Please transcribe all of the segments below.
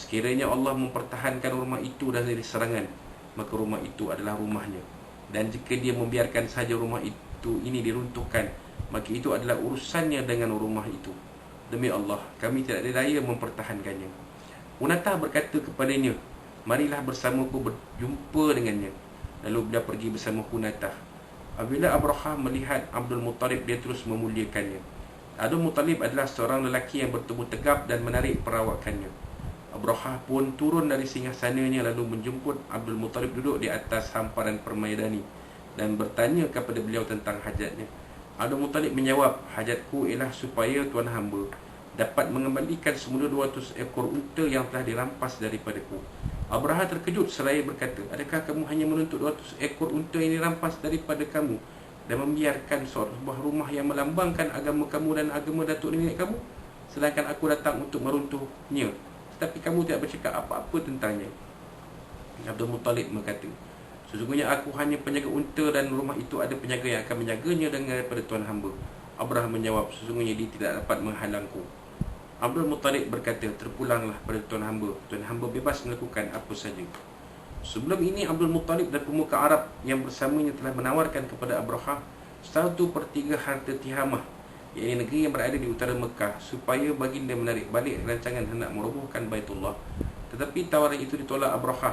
Sekiranya Allah mempertahankan rumah itu dari serangan, maka rumah itu adalah rumahnya. Dan jika dia membiarkan saja rumah itu ini diruntuhkan, maka itu adalah urusannya dengan rumah itu. Demi Allah, kami tidak ada daya mempertahankannya. Unatah berkata kepadanya, marilah bersamaku berjumpa dengannya. Lalu dia pergi bersama Hunatah. Apabila Abraha melihat Abdul Muttalib, dia terus memuliakannya. Abdul Muttalib adalah seorang lelaki yang bertubuh tegap dan menarik perawakannya. Abraha pun turun dari singgasananya lalu menjemput Abdul Muttalib duduk di atas hamparan permaidani dan bertanya kepada beliau tentang hajatnya. Abdul Muttalib menjawab, hajatku ialah supaya tuan hamba dapat mengembalikan semula 200 ekor unta yang telah dirampas daripadaku. Abraha terkejut seraya berkata, adakah kamu hanya menuntut 200 ekor unta yang dirampas daripada kamu dan membiarkan sebuah rumah yang melambangkan agama kamu dan agama datuk nenek kamu, sedangkan aku datang untuk meruntuhnya, tapi kamu tidak bercakap apa-apa tentangnya? Abdul Muttalib berkata, sesungguhnya aku hanya penjaga unta dan rumah itu ada penjaga yang akan menjaganya daripada tuan hamba. Abraha menjawab, sesungguhnya dia tidak dapat menghalangku. Abdul Muttalib berkata, terpulanglah pada tuan hamba. Tuan hamba bebas melakukan apa saja. Sebelum ini Abdul Muttalib dan pemuka Arab yang bersamanya telah menawarkan kepada Abraha 1/3 harta Tihamah, iaitu negeri yang berada di utara Mekah, supaya baginda menarik balik rancangan hendak merobohkan Baitullah. Tetapi tawaran itu ditolak Abraha.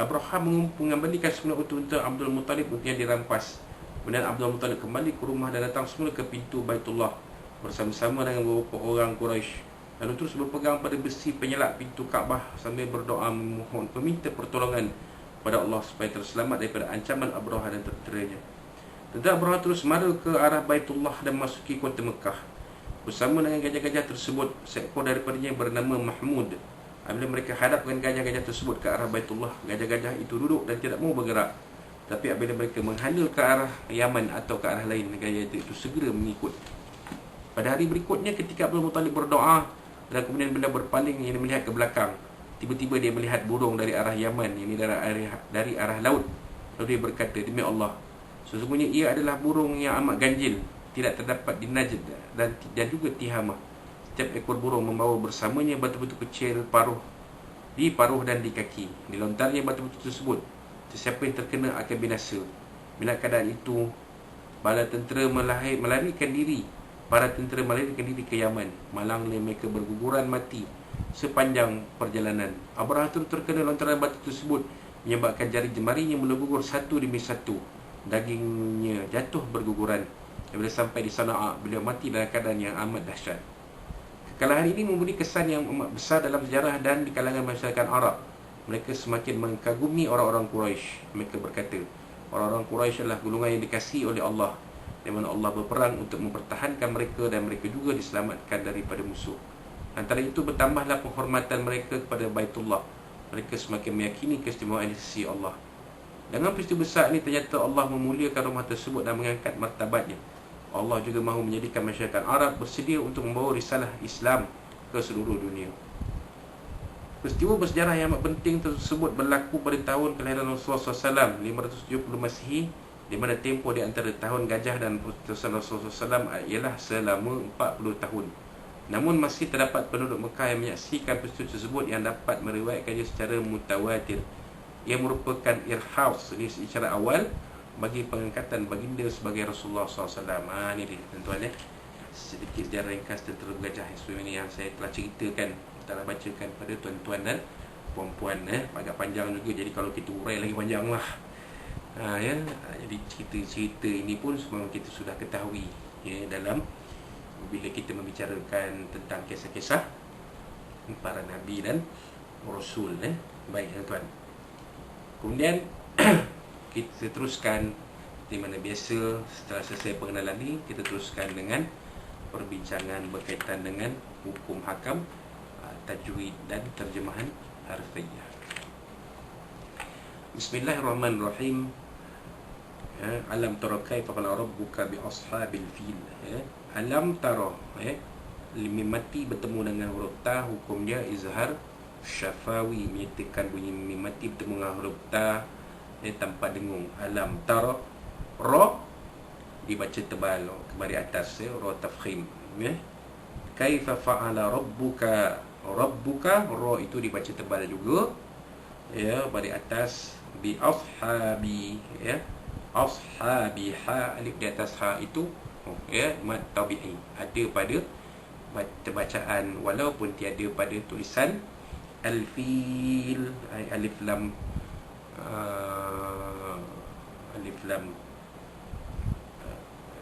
Abraha mengembalikan semula unta-unta Abdul Muttalib yang dirampas. Kemudian Abdul Muttalib kembali ke rumah dan datang semula ke pintu Baitullah bersama-sama dengan beberapa orang Quraisy, lalu terus berpegang pada besi penyelak pintu Kaabah sambil berdoa meminta pertolongan pada Allah supaya terselamat daripada ancaman Abraha dan tenteranya. Tentara Abraha terus mara ke arah Baitullah dan masuki kota Mekah. Bersama dengan gajah-gajah tersebut, seekor daripadanya bernama Mahmud. Apabila mereka hadapkan gajah-gajah tersebut ke arah Baitullah, gajah-gajah itu duduk dan tidak mau bergerak. Tapi apabila mereka menghala ke arah Yaman atau ke arah lain, gajah itu segera mengikut. Pada hari berikutnya, ketika Abdul Muttalib berdoa dan kemudian beliau berpaling yang melihat ke belakang, tiba-tiba dia melihat burung dari arah Yaman, ini dari arah laut. Lalu dia berkata, demi Allah, sesungguhnya ia adalah burung yang amat ganjil, tidak terdapat di Najd dan juga Tihamah. Setiap ekor burung membawa bersamanya batu-batu kecil di paruh dan di kaki. Dilontarnya batu-batu tersebut, sesiapa yang terkena akan binasa. Bila keadaan itu, para tentera melarikan diri ke Yaman. Malangnya mereka berguguran mati sepanjang perjalanan. Abraha terkena lontaran batu tersebut, menyebabkan jari jemarinya mula gugur satu demi satu. Dagingnya jatuh berguguran. Bila sampai di Sana'a, beliau mati dalam keadaan yang amat dahsyat. Kekalahan ini memberi kesan yang amat besar dalam sejarah dan di kalangan masyarakat Arab. Mereka semakin mengagumi orang-orang Quraisy. Mereka berkata, orang-orang Quraisy adalah golongan yang dikasihi oleh Allah, di mana Allah berperang untuk mempertahankan mereka dan mereka juga diselamatkan daripada musuh. Antara itu bertambahlah penghormatan mereka kepada Baitullah. Mereka semakin meyakini keistimewaan di sisi Allah. Dengan peristiwa besar ini, ternyata Allah memuliakan rumah tersebut dan mengangkat martabatnya. Allah juga mahu menjadikan masyarakat Arab bersedia untuk membawa risalah Islam ke seluruh dunia. Peristiwa bersejarah yang amat penting tersebut berlaku pada tahun kelahiran Rasulullah SAW 570 Masihi, di mana tempoh di antara tahun gajah dan putusan Rasulullah SAW ialah selama 40 tahun. Namun masih terdapat penduduk Mekah yang menyaksikan peristiwa tersebut yang dapat meriwayatkannya secara mutawatir. Ia merupakan irhaus, ini isyarat awal bagi pengangkatan baginda sebagai Rasulullah SAW. Ini dia tuan-tuan ya, sedikit sejarah ringkas tentera gajah ini yang saya telah ceritakan, telah bacakan pada tuan-tuan dan puan-puan agak panjang juga, jadi kalau kita urai lagi panjang lah. Jadi cerita-cerita ini pun semua kita sudah ketahui ya, dalam bila kita membicarakan tentang kisah-kisah para nabi dan rasul. Baik tuan-tuan, kemudian kita teruskan di mana biasa setelah selesai pengenalan ni, kita teruskan dengan perbincangan berkaitan dengan hukum hakam, tajwid dan terjemahan harfiah. Bismillahirrahmanirrahim. Alam tara kaifa qala rabbuka bi ashabil fil. Alam tara, mimati bertemu dengan huruf ta, hukum dia izhar syafawi, menyatakan bunyi mimati bertemu dengan huruf ta tanpa dengung. Alam tara, ra dibaca tebal kembali atas, ra tafkhim. Kaifa fa'ala rabbuka. Rabbuka, ra itu dibaca tebal juga, ya, pada atas. Bi ashabi, ya, ashabi, ha, alif di atas ha itu, ya, mad tabi'i, ada pada bacaan walaupun tiada pada tulisan al-fil. Alif lam, alif lam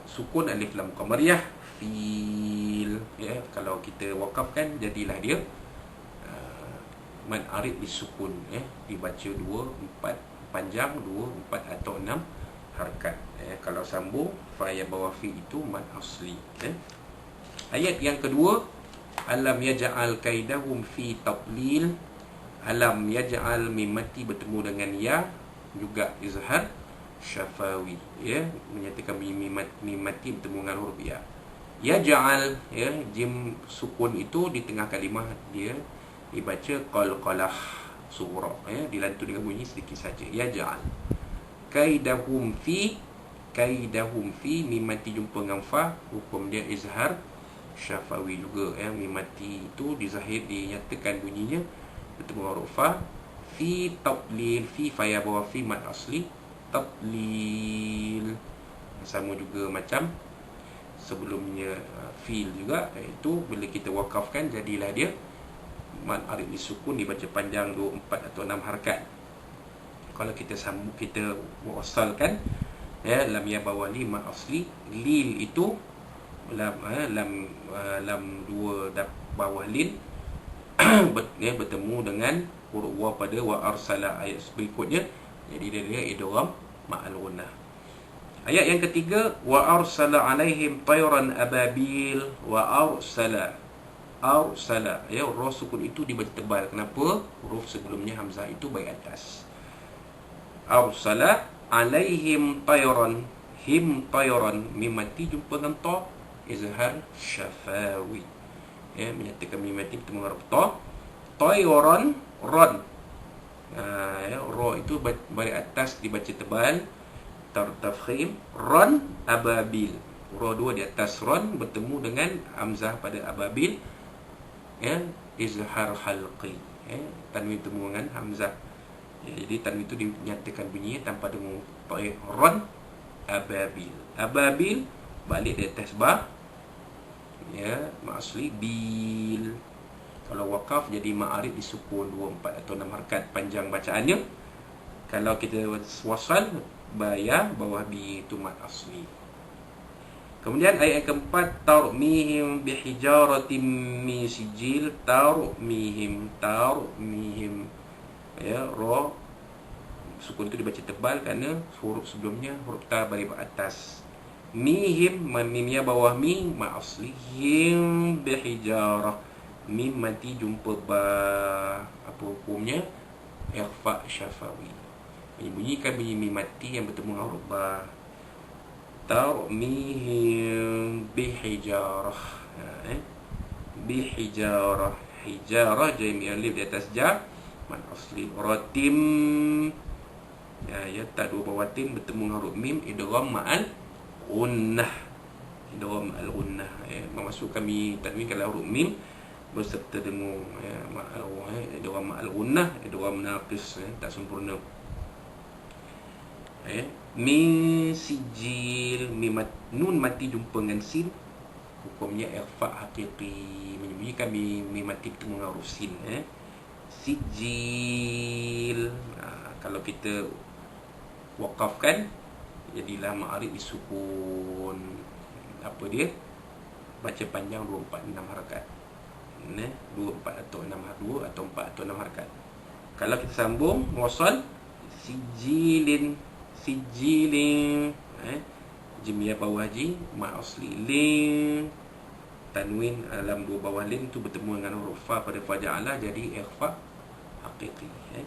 sukun, alif lam qamariyah, fil, ya. Kalau kita wakafkan jadilah dia mad arid disukun, ya, dibaca 2, 4 panjang, 2, 4 atau 6 harakat, ya. Kalau sambung fa ya bawah fi itu mad asli, ya. Ayat yang kedua, alam yaj'al kaidahum fi tadlil. Alam yaj'al, mim mati bertemu dengan ya, juga izhar syafawi, ya, menyatakan mim mati bertemu dengan huruf ya. Yaj'al, ya, jim sukun itu di tengah kalimah dia dibaca qalqalah surah, ya, dilantu dengan bunyi sedikit saja. Yaj'al kaidahum fi, kaidahum fi, mim mati jumpa dengan fa, hukum dia izhar syafawi juga, ya. Mim mati itu dizahir, dinyatakan bunyinya bertemu huruf fa. Fi tadlil, fi fa ya bawah fi mad asli, tadlil sama juga macam sebelumnya, fil juga, iaitu bila kita wakafkan jadilah dia mad arid disukun, dibaca panjang 2, 4 atau 6 harakat. Kalau kita sambung, kita wasalkan, ya, lam ya bawah li mad asli, lil itu lam, lam 2 bawah lil ya, bertemu dengan huruf wa pada wa arsala ayat berikutnya, jadi dia idgham ma'al gunnah. Ayat yang ketiga, wa arsala alaihim tayran ababil. Wa arsala, arsala, ya, ra sukun itu dibaca tebal. Kenapa? Huruf sebelumnya hamzah itu baik atas. Arsala alaihim tayran, him tayran, mim mati jumpa dengan ta, izhar syafawi, ya, menyatakan mim mati bertemu huruf ta. Tayran, ran, ya, ra itu baik atas dibaca tebal, tartafkhim. Ran ababil, ra 2 di atas ran bertemu dengan hamzah pada ababil, ya, izhar halqi, ya, tanwin bertemu dengan hamzah, ya, jadi tanwin itu dinyatakan bunyinya tanpa dengung. Ran ababil, ababil balik di atas ba, ya, asli bil. Kalau wakaf jadi ma'arid disukun 2, 4 atau 6 harakat panjang bacaannya. Kalau kita wasal, baya bawah bi itu mad asli. Kemudian ayat keempat, tarmihim bihijaratin min sijil. Tarmihim, tarmihim, ya, ra sukun itu dibaca tebal kerana huruf sebelumnya huruf ta balik atas. Mihim, mimnya bawah mi mad asli. Him bihijarah, mim mati jumpa ba, apa hukumnya? Ikhfa syafawi, bunyikan bunyi mim mati yang bertemu dengan huruf ba. Tarmihim bihijarah, bihijarah, hijarah jami alif di atas ja mad asli. Ratim, ya, ya, ta 2 bawah tim bertemu dengan huruf mim, idgham ma'al gunnah, idgham ma'al gunnah, ya, memasukkan mi tanwin kalau huruf mim berserta dengung, ya, ma'al, idgham ma'al gunnah, idgham naqis, ya, tak sempurna, ya. Min sijil, nun mati jumpa dengan sin, hukumnya ikhfa haqiqi, menyembunyikan mim mati bertemu dengan huruf sin, ya. Sijil, kalau kita wakafkan jadilah ma'arid disukun, apa dia, baca panjang 2, 4, 6 harakat, 2, 4 atau 6, 2 atau 4 atau 6 harakat. Kalau kita sambung wasal, sijilin, sijilin, jimiyah bawah ji ma asli lin, tanwin alam 2 bawah lin itu bertemu dengan huruf fa pada faja'ala, jadi ikhfa haqiqi, ya.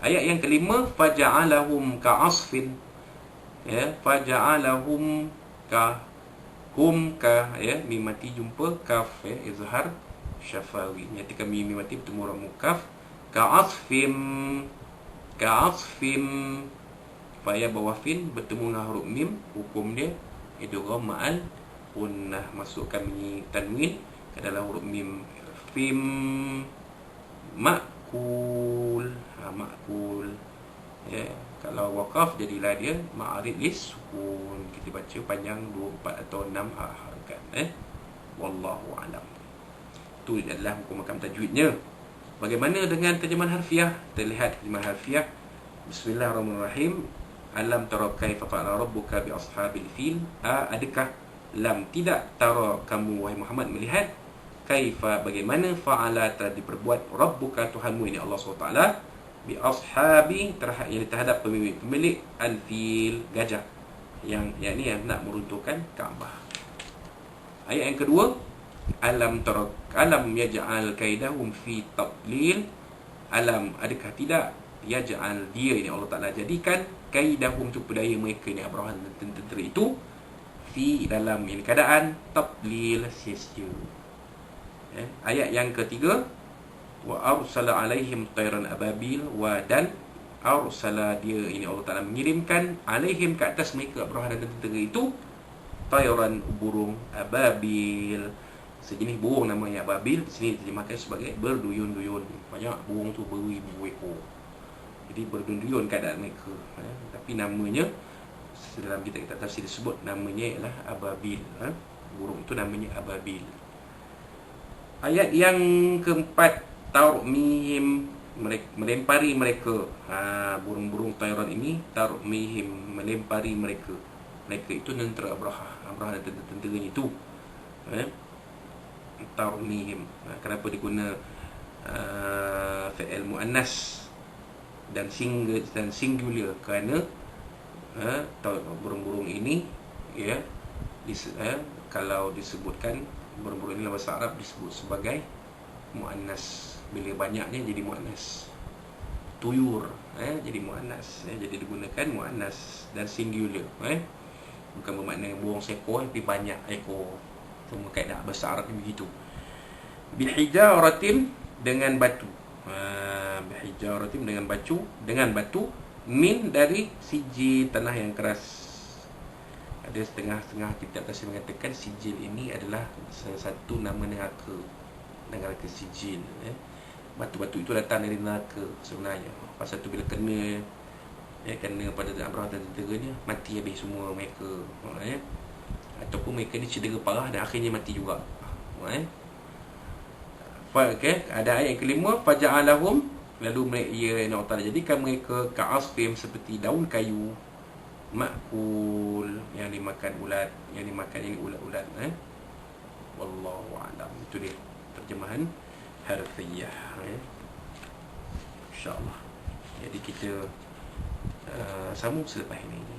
Ayat yang kelima, faja'alahum ka'asfin, ya, faja'alahum ka, hum ka, ya, mim mati jumpa kaf, ya, izhar syafawi, nyatakan mim mati bertemu huruf mukaf. Ka'asfim, ka'asfim, fa ya bawah fin bertemu dengan huruf mim, hukum dia idgham ma'al gunnah, masukkan bunyi tanwin adalah huruf mim. Fim ma'kul. Ma'kul. Ya, kalau waqaf jadilah dia ma'arid lis sukun. Kita baca panjang 2, 4 atau 6 harakat. Wallahu alam. Itu adalah hukum makam tajwidnya. Bagaimana dengan terjemahan harfiah? Kita lihat terjemahan harfiah. Bismillahirrahmanirrahim. Alam tara kaifa fa'ala rabbuka bi ashabil fil. Adakah lam tidak tara kamu wahai Muhammad melihat kaifa bagaimana fa'ala telah diperbuat rabbuka Tuhanmu ini Allah SWT bi ashabi terhadap pemilik al-fil gajah yang ni yang nak meruntuhkan Kaabah. Ayat yang kedua, alam yaj'al kaidahum fi tadlil. Alam, adakah tidak yaj'al dia ini Allah Taala jadikan kaidahum tipu daya mereka ni Abraha dan tentera itu fi dalam ini keadaan tadlil sia-sia. Ayat yang ketiga, wa arsala alaihim tayran ababil, dan arsala dia ini Allah Taala mengirimkan alaihim ke atas mereka Abraha dan tentera itu tayran burung ababil, sejenis burung namanya ababil. Di sini diterjemahkan sebagai berduyun-duyun. Banyak burung tu beribu ekor. Jadi berduyun keadaan mereka. Tapi namanya dalam kitab tafsir disebut namanya ialah ababil. Burung itu namanya ababil. Ayat yang keempat, tarmihim, melempari mereka. Burung-burung tayran ini tarmihim, melempari mereka. Mereka itu tentera Abraha dan tentera-tenteranya itu. Tarmihim. Kenapa diguna fi'il muannas dan singular? Kerana burung-burung ini kalau disebutkan burung-burung ini dalam bahasa Arab disebut sebagai muannas. Bila banyaknya jadi muannas. Tuyur jadi muannas, jadi digunakan muannas dan singular. Bukan bermakna burung seekor tapi banyak ekor. Semua kaedah bahasa Arab ni begitu. Bihijaratin, dengan batu. Bihijaratin, dengan batu min dari sijil, tanah yang keras. Ada setengah-setengah kitab tafsir mengatakan sijil ini adalah salah satu nama neraka sijil. Batu-batu itu datang dari neraka sebenarnya. Pasal tu bila kena pada Abraha dan tenteranya, mati habis semua mereka. Ataupun mereka ni cedera parah dan akhirnya mati juga. Ada ayat yang kelima, faja'alahum, lalu ia Allah Ta'ala jadikan mereka ka'asfim, seperti daun kayu, ma'kul, yang dimakan ulat, yang dimakan ini ulat-ulat. Wallahu a'lam. Itu dia terjemahan harfiah. InsyaAllah. Jadi kita sambung selepas ini.